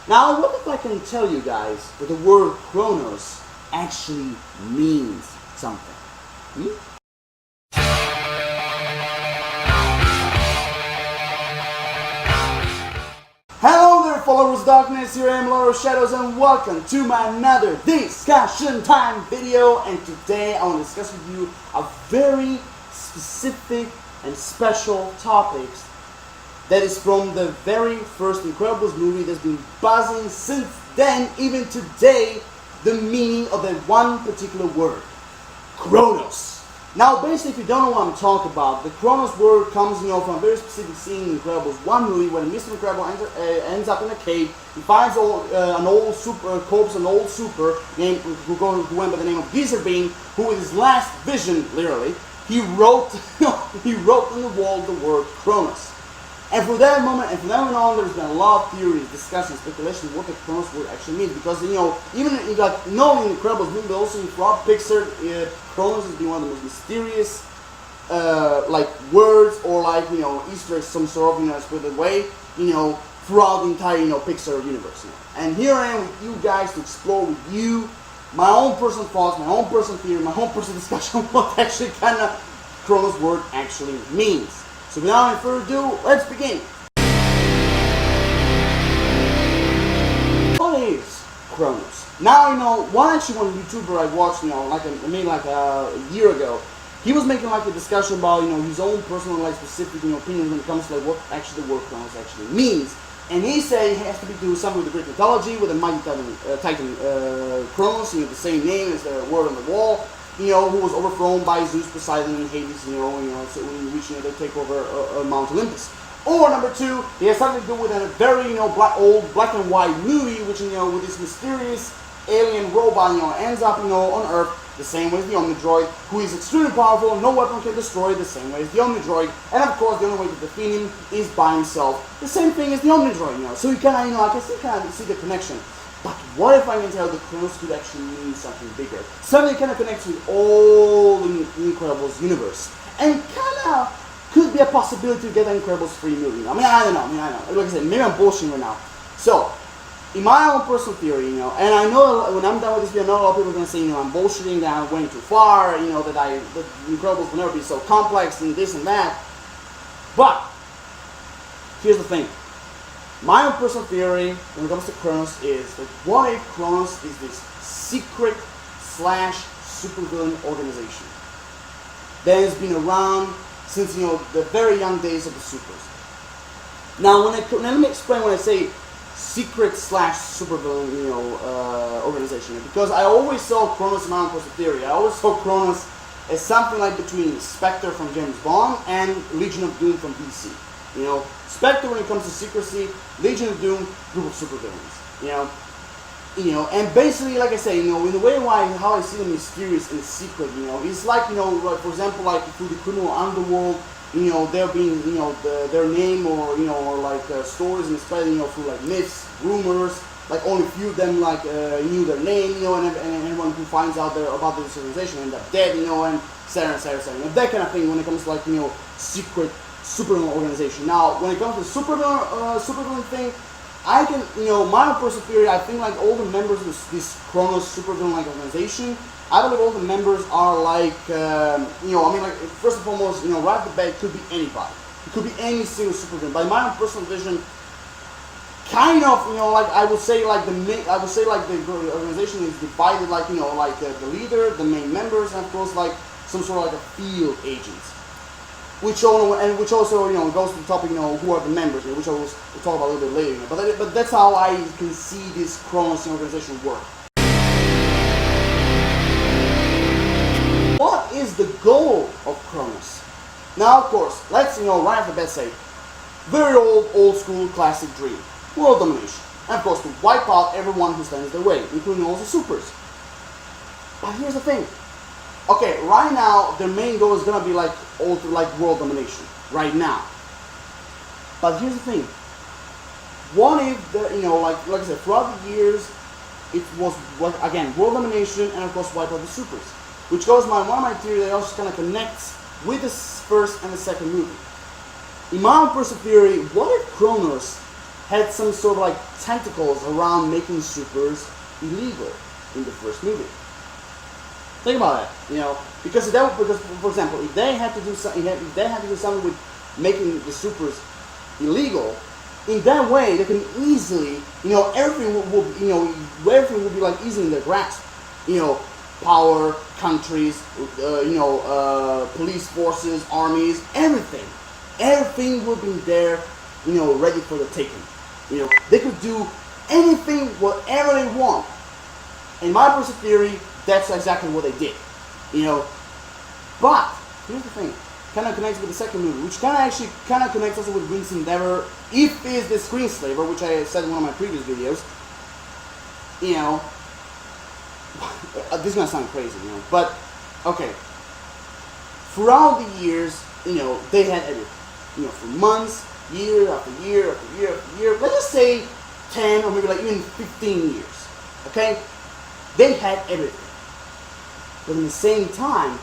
Now, what if I can tell you guys that the word KRONOS actually means something? Hello there, followers of darkness. Here I am, Lord of Shadows, and welcome to my another discussion time video. And today I want to discuss with you a very specific and special topic that is from the very first Incredibles movie that's been buzzing since then, even today, the meaning of that one particular word, KRONOS. Now, basically, if you don't know what I'm talking about, the KRONOS word comes, from a very specific scene in Incredibles 1 movie when Mr. Incredible ends up in a cave. He finds an old super corpse, an old super named who went by the name of Geezer Bean, who with his last vision, literally, he wrote on the wall the word KRONOS. And from that moment, and from that moment on, there's been a lot of theories, discussions, speculations what the KRONOS word actually means. Because even in knowing the Incredibles movie, but also throughout Pixar, KRONOS has been one of the most mysterious, words or Easter eggs, some sort of spirited way, throughout the entire Pixar universe. And here I am with you guys to explore with you my own personal thoughts, my own personal theory, my own personal discussion on what actually kind of KRONOS word actually means. So without any further ado, let's begin. What is KRONOS? Now one YouTuber I watched, a year ago. He was making a discussion about his own personal specific opinions when it comes to what actually the word KRONOS actually means. And he said it has to do something with the Greek mythology, with the mighty titan KRONOS, the same name as the word on the wall. Who was overthrown by Zeus, Poseidon, and Hades, so in which they take over Mount Olympus. Or number two, it has something to do with a very old black and white movie, which with this mysterious alien robot ends up on Earth the same way as the Omnidroid, who is extremely powerful, no weapon can destroy the same way as the Omnidroid, and of course the only way to defeat him is by himself, the same thing as the Omnidroid. So you can I can still see the connection. But what if I can tell the KRONOS could actually mean something bigger? Something kind of connects with all the Incredibles universe. And kind of could be a possibility to get an Incredibles 3 movie. I don't know. Like I said, maybe I'm bullshitting right now. So, in my own personal theory, and I know when I'm done with this video, I know a lot of people are going to say, I'm bullshitting, that I'm going too far, that Incredibles will never be so complex and this and that. But, here's the thing. My own personal theory when it comes to KRONOS is that what if KRONOS is this secret / supervillain organization that has been around since the very young days of the supers. Now let me explain when I say secret / supervillain organization, because I always saw KRONOS in my own personal theory. I always saw KRONOS as something like between Spectre from James Bond and Legion of Doom from DC. Spectre when it comes to secrecy, Legion of Doom, group of supervillains. And basically, like I say, in the way how I see them mysterious and secret, it's like, for example, like through the criminal underworld, there being, their name or stories and spread, through myths, rumors, only a few of them knew their name, and everyone who finds out about this organization end up dead, and etc. That kind of thing when it comes to secret supervillain organization. Now, when it comes to supervillain thing, I can, my own personal theory, I think all the members of this KRONOS supervillain organization, I believe all the members are first and foremost, right off the bat, it could be anybody. It could be any single supervillain. By my own personal vision, kind of, I would say the organization is divided the leader, the main members, and of course some sort of a field agents. Which also goes to the topic who are the members, which I will talk about a little bit later. But that's how I can see this KRONOS organization work. What is the goal of KRONOS? Now, of course, let's right off the bat say, very old school classic dream, world domination, and of course to wipe out everyone who stands in their way, including all the supers. But here's the thing. Okay, right now their main goal is gonna be world domination. Right now. But here's the thing. What if like I said, throughout the years, it was again world domination and of course wipe out the supers, which goes one of my theories that also kind of connects with the first and the second movie. In my own personal theory, what if KRONOS had some sort of like tentacles around making supers illegal in the first movie. Think about that, because for example, if they had to do something, with making the supers illegal, in that way they can easily, everything will be like easily in their grasp, power, countries, police forces, armies, everything will be there, ready for the taking. They could do anything, whatever they want. In my personal theory, that's exactly what they did, But here's the thing, kind of connects with the second movie, which kind of connects also with Winston Endeavor, if he is the screenslaver, which I said in one of my previous videos. This is gonna sound crazy, but okay. Throughout the years, they had everything, for months, year after year after year after year. Let's just say 10 or maybe like even 15 years. Okay, they had everything. But at the same time,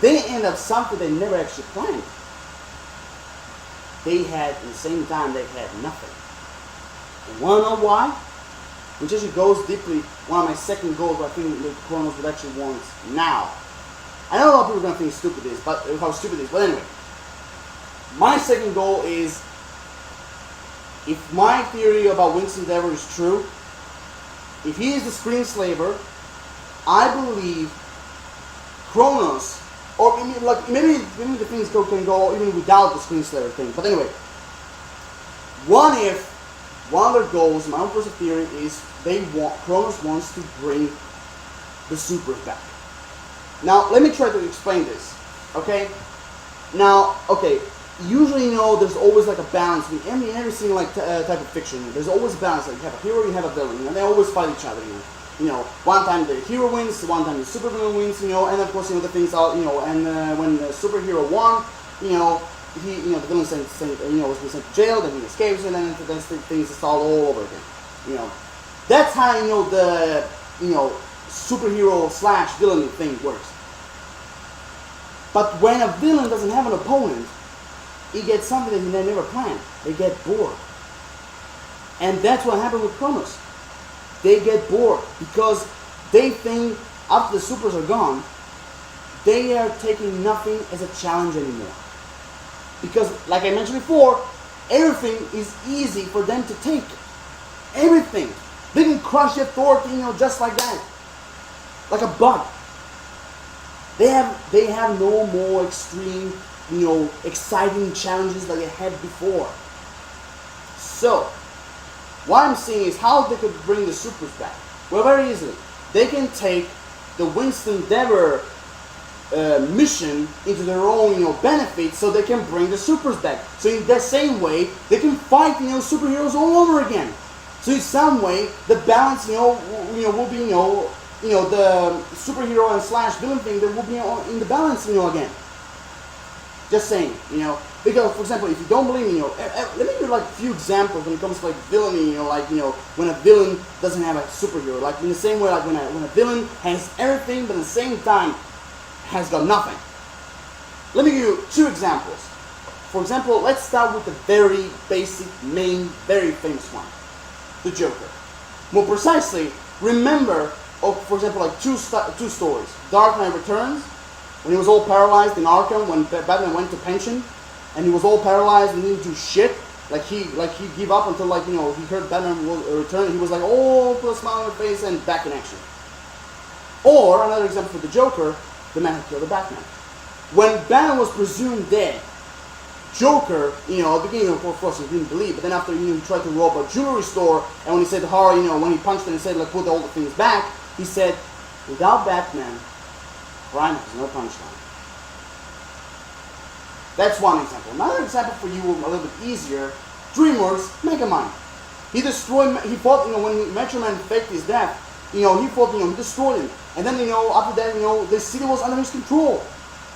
they end up something they never actually planned. At the same time, they had nothing. And wanna know why? Which actually goes deeply, one of my second goals, but I think the KRONOS would actually want now. I know a lot of people are gonna think how stupid it is, but anyway. My second goal is, if my theory about Winston Endeavor is true, if he is the screenslaver, I believe KRONOS, or maybe the things can go even without the screenslaver thing. But anyway, one of their goals, my own personal theory, is KRONOS wants to bring the supers back. Now let me try to explain this. Okay. Now, usually there's always like a balance between every single type of fiction. There's always a balance. Like you have a hero, you have a villain, and they always fight each other. One time the hero wins, one time the supervillain wins, and of course, the things are, and when the superhero won, the villain was sent to jail, then he escapes, and then things start all over again. That's how, the, superhero / villain thing works. But when a villain doesn't have an opponent, he gets something that they never planned. They get bored. And that's what happened with KRONOS. They get bored because they think after the supers are gone, they are taking nothing as a challenge anymore. Because, like I mentioned before, everything is easy for them to take. Everything. They can crush the authority, just like that. Like a bug. They have no more extreme, exciting challenges like they had before. So, what I'm saying is how they could bring the supers back. Well, very easily. They can take the Winston Endeavor mission into their own, benefit, so they can bring the supers back. So in that same way, they can fight, superheroes all over again. So in some way, the balance, will be, the superhero and / villain thing that will be in the balance, again. Just saying, because for example, if you don't believe me, let me give you like a few examples when it comes to like villainy, when a villain doesn't have a superhero, like in the same way, like when a villain has everything but at the same time has got nothing. Let me give you 2 examples. For example, let's start with the very basic, main, very famous one, the Joker. More precisely, remember, for example, like two stories. Dark Knight Returns, when he was all paralyzed in Arkham, when Batman went to pension, and he was all paralyzed and didn't do shit. Like he gave up until he heard Batman return. He was like, oh, put a smile on his face and back in action. Or another example for the Joker, the man who killed the Batman. When Batman was presumed dead, Joker, at the beginning, of course, he didn't believe, but then after, he tried to rob a jewelry store, and when he said, when he punched him and said, like, put all the things back, he said, without Batman, crime has no punchline. That's one example. Another example for you, a little bit easier, DreamWorks Megamind. He fought, when Metro Man faked his death, he fought, he destroyed him. And then, after that, the city was under his control.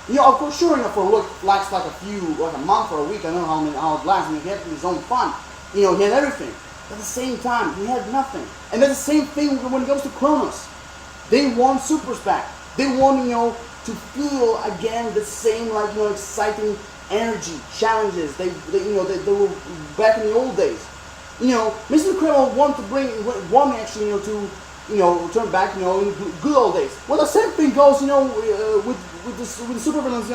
Of course, sure, for what lasts like a month or a week, I don't know how it lasts, he had his own fun. He had everything. But at the same time, he had nothing. And that's the same thing when it comes to KRONOS. They want supers back. They want, to feel again the same, exciting energy, challenges. They were back in the old days. Mr. Incredible want actually, to, return back, in good old days. Well, the same thing goes, with the supervillains,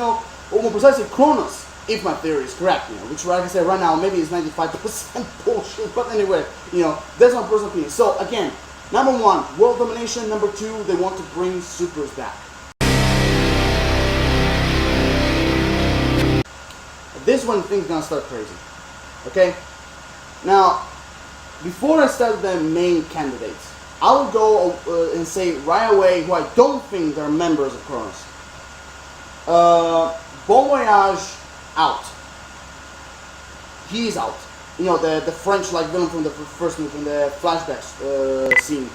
or more precisely, KRONOS, if my theory is correct, which, like I said, right now, maybe it's 95% bullshit, but anyway, that's my personal opinion. So, again, number one, world domination. Number two, they want to bring supers back. This one thing's gonna start crazy, okay? Now, before I start the main candidates, I will go and say right away who I don't think they're members of KRONOS. Bon Voyage, out. He's out. The French like villain from the first movie, from the flashbacks scene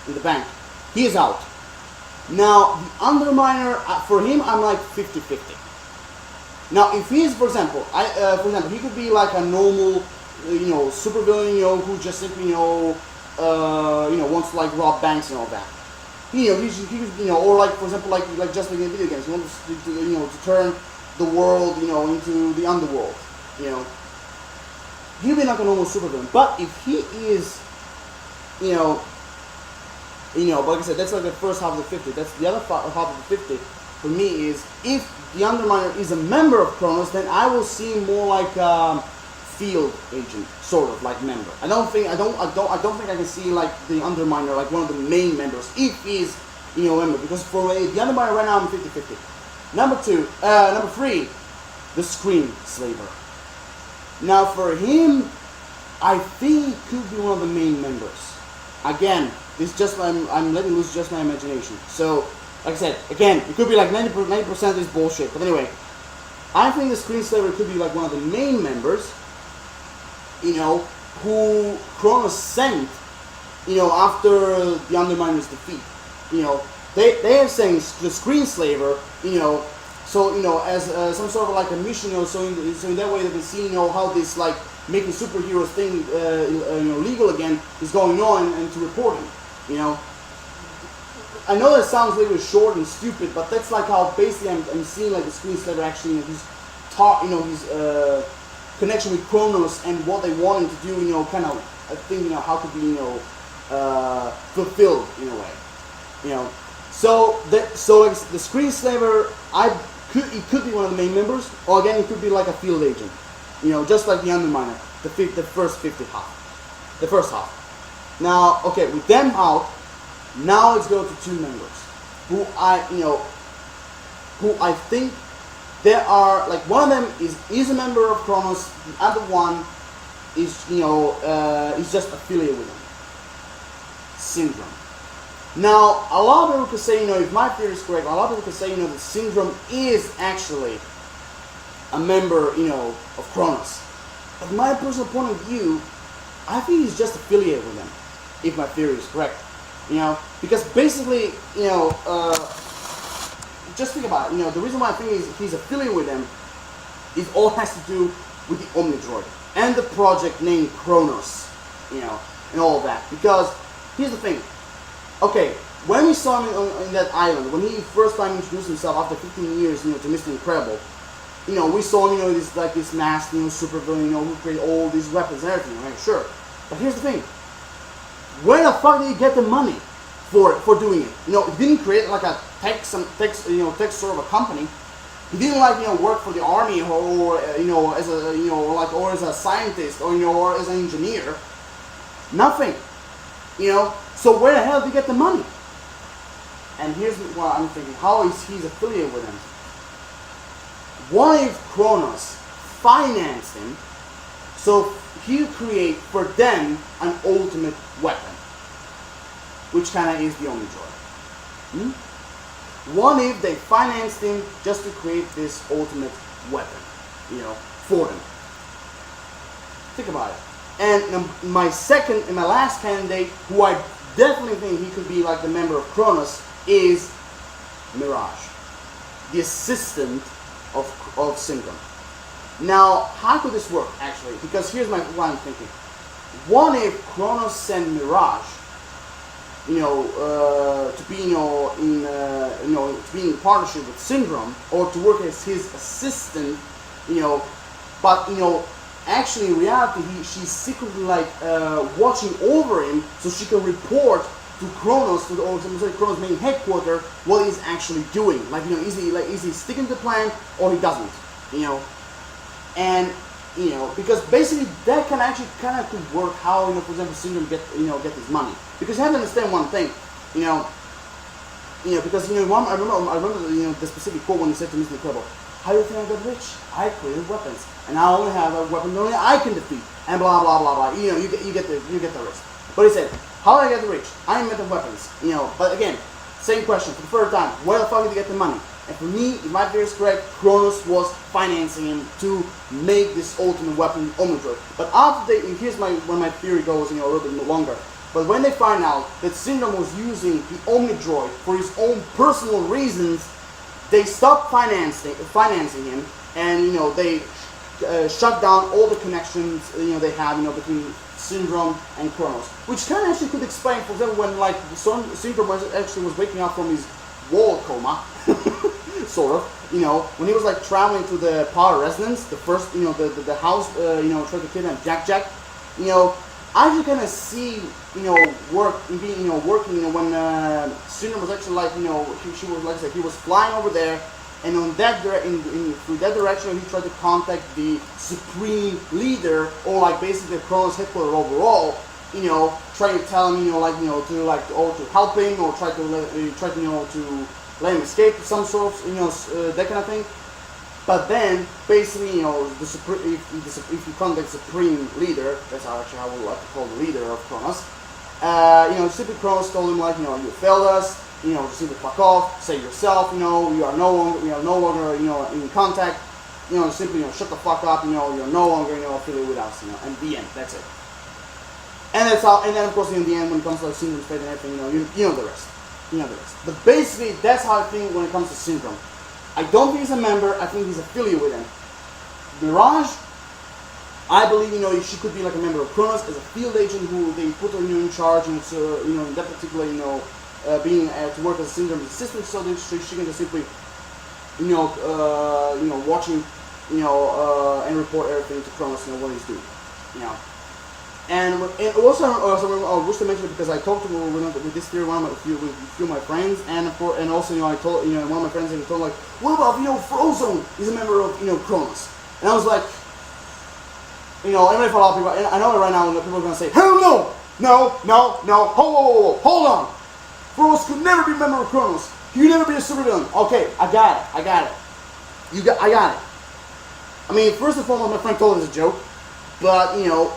in the bank. He is out. Now, the Underminer, for him, I'm like 50-50. Now, if he is, for example, he could be like a normal, super villain, who just simply, wants to like rob banks and all that. He could, or like, for example, like just like in video games, he wants to turn the world, into the underworld, He'll be like a normal super villain. But if he is, but like I said, that's like the first half of the 50. That's the other half of the 50. For me is, if the Underminer is a member of KRONOS, then I will see more like field agent, sort of like member. I don't think I can see like the Underminer like one of the main members if he's a member, because for the Underminer right now I'm 50-50. Number three, the Screen Slaver. Now for him, I think he could be one of the main members. Again, this just I'm letting loose just my imagination. So, like I said, again, it could be like 90% is bullshit. But anyway, I think the Screen Slaver could be like one of the main members, who KRONOS sent, after the Underminer's defeat. They are saying the Screen Slaver, so, as some sort of like a mission, so in that way they can see, how this like making superheroes thing, legal again is going on, and to report him, I know that sounds a little bit short and stupid, but that's like how basically I'm seeing like the Screen Slaver actually, his connection with KRONOS and what they want him to do, kind of, I think, how to be, fulfilled in a way, So like the Screen Slaver, it could be one of the main members, or again, it could be like a field agent, just like the Underminer, the first half. Now, okay, with them out, now let's go to two members who I think there are, like, one of them is a member of KRONOS, the other one is is just affiliated with them. Syndrome. Now, a lot of people could say, if my theory is correct, a lot of people could say, that Syndrome is actually a member, of KRONOS. But my personal point of view, I think he's just affiliated with them, if my theory is correct. Because basically, just think about it. The reason why I think he's affiliated with them is all has to do with the Omnidroid and the project named KRONOS, and all of that. Because here's the thing. Okay, when we saw him in that island, when he first time introduced himself after 15 years, to Mr. Incredible, we saw this masked, super villain, who created all these weapons and everything, right? Sure. But here's the thing. Where the fuck did he get the money for doing it? He didn't create like a tech sort of a company. He didn't work for the army or as a or as a scientist or as an engineer. Nothing. So where the hell did he get the money? And here's what I'm thinking: how is he affiliated with him? What if KRONOS financed him so he'll create for them an ultimate weapon, which kind of is the Omnidroid? What if they financed him just to create this ultimate weapon, for them? Think about it. And my last candidate, who I definitely think he could be like the member of KRONOS, is Mirage, the assistant of Syndrome. Now, how could this work actually? Because here's what I'm thinking. What if KRONOS sent Mirage, to be to be in partnership with Syndrome, or to work as his assistant, but actually in reality she's secretly like watching over him so she can report to KRONOS, to the KRONOS main headquarters, what he's actually doing. Like, you know, is he sticking to the plan or he doesn't? You know, and you know, because basically that can actually kind of could work how, you know, for example, Syndrome get his money, because you have to understand one thing, you know, because you know, I remember you know the specific quote when he said to Mr. Incredible, "How do you think I got rich? I created weapons, and I only have a weapon only I can defeat," and blah blah blah blah. You know, you get the rest. But he said, "How did I get rich? I invented weapons." You know, but again, same question for the third time. Where the fuck did he get the money? And for me, if my theory is correct, KRONOS was financing him to make this ultimate weapon, Omnidroid. But after here's where my theory goes, you know, a little bit longer. But when they find out that Syndrome was using the Omnidroid for his own personal reasons, they stopped financing him, and you know they shut down all the connections you know they have, you know, between Syndrome and KRONOS, which kind of actually could explain, for example, when like Syndrome was waking up from his wall coma. Sort of, you know, when he was like traveling to the power residence, the first, you know, the house, you know, tried to kidnap Jack, you know, I can kind of see, you know, working, you know, when Syndrome was actually like, you know, she was like I said, he was flying over there, and on that through that direction, he tried to contact the supreme leader, or like basically the KRONOS headquarters overall, you know, trying to tell him, you know, like, you know, to help him, or try to let him escape some sort of, you know, that kind of thing. But then, basically, you know, if you contact the supreme leader, that's actually how we like to call the leader of KRONOS, you know, simply KRONOS told him, like, you know, you failed us, you know, just simply fuck off, save yourself, you know, we are no longer, you know, in contact, you know, simply, you know, shut the fuck up, you know, you're no longer, you know, affiliated with us, you know, and the end, that's it. And that's how, and then of course in the end, when it comes to like Syndrome's fate and everything, you know the rest. You know the rest. But basically, that's how I think when it comes to Syndrome. I don't think he's a member, I think he's affiliated with him. Mirage, I believe, you know, she could be like a member of KRONOS as a field agent who they put her, you know, in charge, and so, you know, in that particular, you know, being to work as a Syndrome's assistant, so that she can just simply, you know, watching, you know, and report everything to KRONOS, you know, what he's doing, you know. And also I wish to mention it because I talked with this theory with a few of my friends, and also, you know, I told, you know, one of my friends, and he told, like, what about, you know, Frozone is a member of, you know, KRONOS, and I was like, you know, I'm gonna follow up people, and I know that right now people are gonna say, hell no, hold on, Frozone could never be a member of KRONOS. He could never be a supervillain. Okay, I got it. I got it. I mean, first and foremost, my friend told it as a joke, but you know,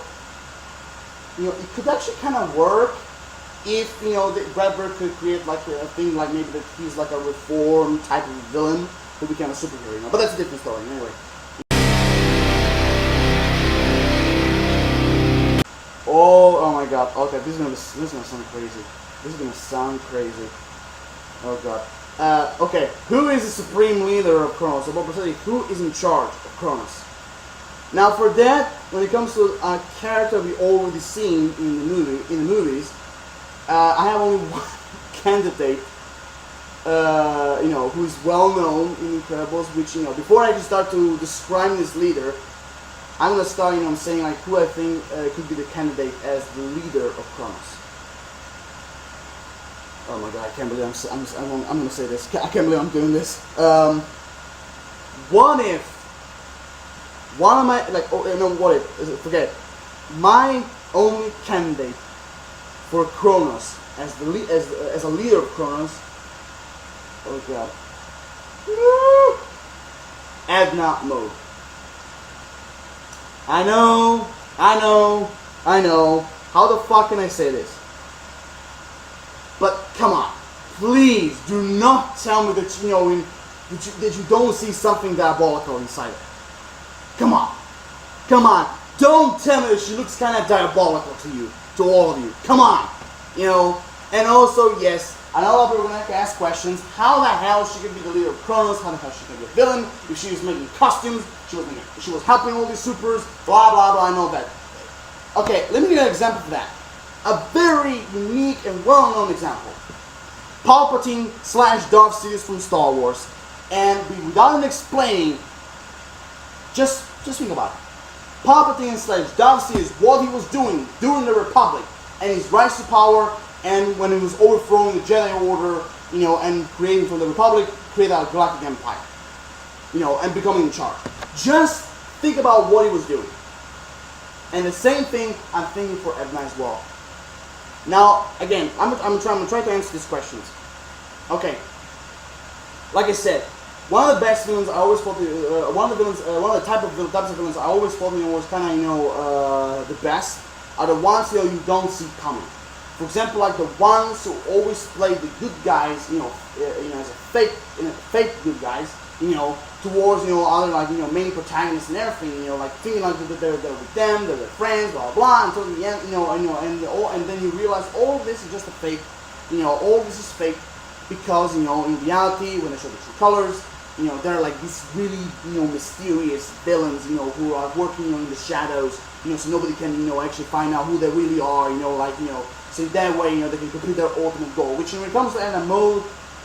it could actually kind of work if, you know, that Bradbury could create like a thing like maybe that he's like a reformed type of villain who became a superhero, you know. But that's a different story, anyway. Oh my God. Okay, this is gonna sound crazy. This is gonna sound crazy. Oh God. Okay, who is the supreme leader of KRONOS? About who is in charge of KRONOS? Now, for that, when it comes to a character we already seen in the movies, I have only one candidate, you know, who is well known in Incredibles. Which, you know, before I just start to describe this leader, I'm gonna start, you know, saying like who I think could be the candidate as the leader of KRONOS. Oh my God, I can't believe I'm gonna say this. I can't believe I'm doing this. What if one of my, like, oh no, what if, forget, my only candidate for KRONOS as a leader of KRONOS, oh God, Adna Mode. I know. How the fuck can I say this? But come on, please do not tell me that, you know, that you don't see something diabolical inside her. Come on. Don't tell me that she looks kind of diabolical to you, to all of you. Come on, you know. And also, yes, I know a lot of people are gonna ask questions. How the hell she could be the leader of KRONOS? How the hell she could be a villain? If she was making costumes, she was helping all these supers. Blah blah blah. I know that. Okay, let me give you an example for that. A very unique and well-known example. Palpatine / Darth Sidious from Star Wars, and without even explaining, just think about it. Palpatine / Darth Sidious, what he was doing during the Republic and his rise to power, and when he was overthrowing the Jedi Order, you know, and creating from the Republic, create a galactic empire, you know, and becoming in charge. Just think about what he was doing. And the same thing I'm thinking for Edna as well. Now, again, I'm trying to answer these questions. Okay, like I said, one of the best villains I always thought, one of the types of villains I always thought, you know, was kind of, you know, the best are the ones, you know, you don't see coming. For example, like the ones who always play the good guys, you know, as a fake good guys, you know, towards, you know, other, like, you know, main protagonists and everything, you know, like thinking like that they're with them, they're their friends, blah blah, until the end, and then you realize all of this is just a fake, you know, all this is fake, because, you know, in reality, when they show the true colors, you know, they're like these really, you know, mysterious villains, you know, who are working, you know, in the shadows, you know, so nobody can, you know, actually find out who they really are, you know, like, you know, so that way, you know, they can complete their ultimate goal. Which, when it comes to Anna Mode,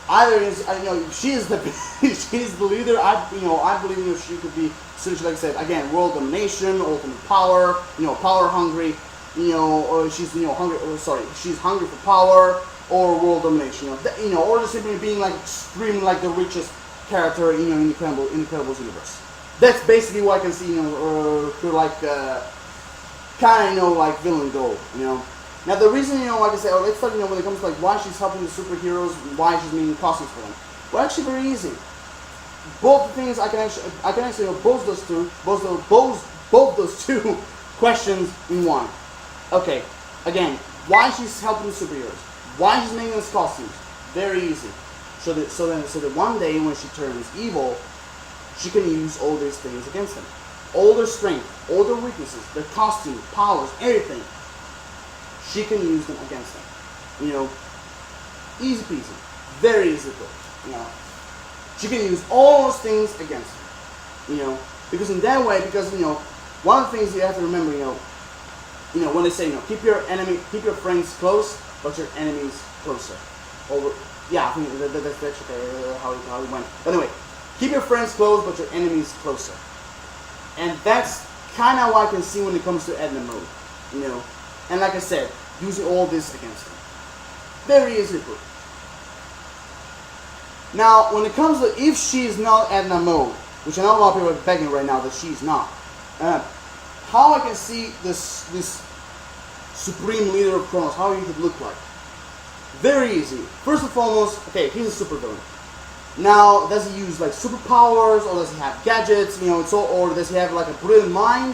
either is, you know, she's the she's the leader. I believe, you know, she could be, essentially, like I said, again, world domination, ultimate power, you know, power hungry, you know, or she's, you know, hungry. She's hungry for power or world domination, you know, or just simply being like extremely like the richest character, you know, in the Incredibles universe. That's basically what I can see, you know, for like kind of, you know, like villain goal, you know. Now the reason, you know, like I said, let's talk, you know, when it comes to like why she's helping the superheroes, why she's making costumes for them. Well, actually, very easy. Both the things I can actually, you know, both those two questions in one. Okay, again, why she's helping the superheroes, why she's making those costumes. Very easy. So that one day when she turns evil, she can use all these things against them. All their strength, all their weaknesses, their costume, powers, everything. She can use them against them. You know, easy peasy, very easy to put. You know, she can use all those things against them. You know, because in that way, because, you know, one of the things you have to remember, you know, when they say, you know, keep your friends close, but your enemies closer. Yeah, I think that's actually how it went. But anyway, keep your friends close, but your enemies closer. And that's kind of what I can see when it comes to Edna Mode. You know. And like I said, using all this against them. Very easy to put. Now, when it comes to if she's not Edna Mode, which I know a lot of people are begging right now that she's not, how I can see this supreme leader of KRONOS, how he could look like. Very easy. First and foremost, okay, he's a supervillain. Now, does he use like superpowers, or does he have gadgets? You know, it's all, or does he have like a brilliant mind?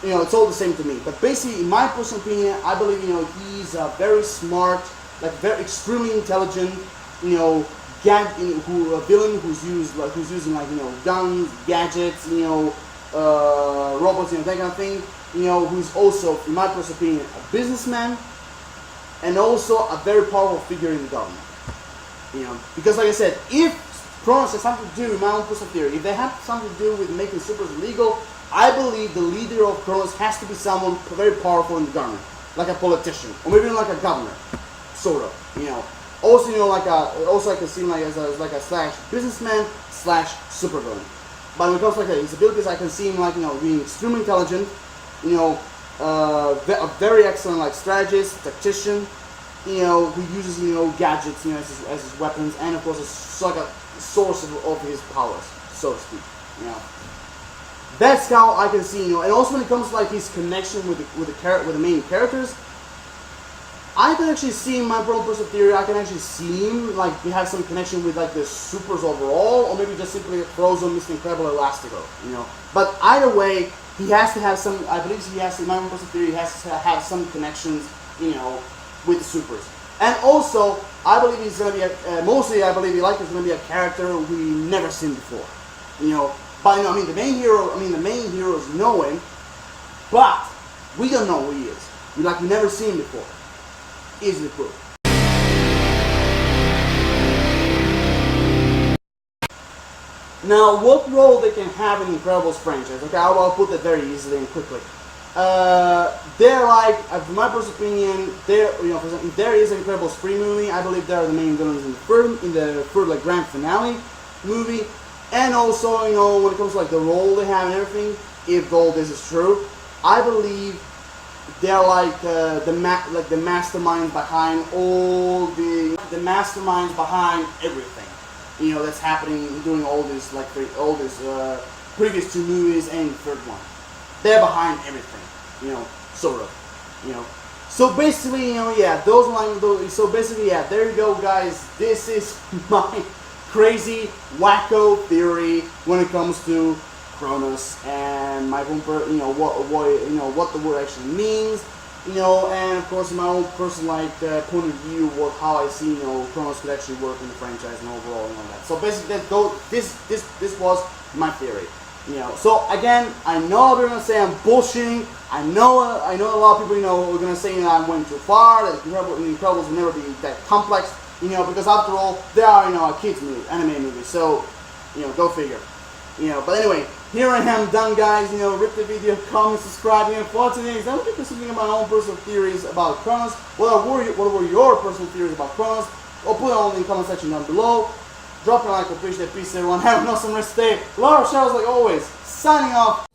You know, it's all the same to me. But basically, in my personal opinion, I believe, you know, he's a very smart, like very extremely intelligent, you know, a villain who's using like, you know, guns, gadgets, you know, robots, you know, that kind of thing. You know, who's also, in my personal opinion, a businessman, and also a very powerful figure in the government. You know, because like I said, if KRONOS has something to do, in my own personal theory, if they have something to do with making supers illegal, I believe the leader of KRONOS has to be someone very powerful in the government, like a politician, or maybe even like a governor, sort of. You know, also, you know, also I can see him like as a slash businessman slash supervillain. But when it comes to like his abilities, I can see him like, you know, being extremely intelligent, you know, a very excellent like strategist, tactician, you know, who uses, you know, gadgets, you know, as his weapons, and of course it's like a source of his powers, so to speak. You know. That's how I can see, you know, and also when it comes to like his connection with the main characters, I can actually see in my own personal theory, I can actually see him like he has some connection with like the supers overall, or maybe just simply Frozen, Mr. Incredible, Elastico, you know. But either way, he has to have some. I believe he has, in my own personal theory, he has to have some connections, you know, with the supers. And also, I believe he's gonna be mostly I believe he's gonna be a character we've never seen before, you know. But you know, I mean, the main heroes know him, but we don't know who he is. We've never seen him before. Easily put. Now, what role they can have in the Incredibles franchise? Okay, I'll put that very easily and quickly. They're like, in my personal opinion, you know, for example, if there is an Incredibles 3 movie, I believe they're the main villains in the third like grand finale movie. And also, you know, when it comes to like the role they have and everything, if all this is true. I believe they're like the masterminds behind all the masterminds behind everything. You know, that's happening during all this previous two movies and the third one. They're behind everything. You know, sort of. You know. So basically, you know, yeah, so basically, yeah, there you go, guys. This is my crazy, wacko theory when it comes to KRONOS and my own, what the word actually means, you know, and of course my own personal point of view, how I see, you know, KRONOS could actually work in the franchise and overall and all that. So basically, this was my theory. You know, so again, I know they're gonna say I'm bullshitting. I know a lot of people, you know, are gonna say that I'm going too far. That Incredibles will never be that complex, you know, because after all, they are, you know, a kids movie, anime movie. So, you know, go figure. You know, but anyway, here I am done, guys. You know, rip the video, comment, subscribe. You know, for today's, I'm looking for something about my own personal theories about KRONOS. What were your personal theories about KRONOS? Or put it all in the comment section down below. Drop a like, appreciate it. Peace, everyone. Have an awesome rest of the day. A lot of shows, like always. Signing off.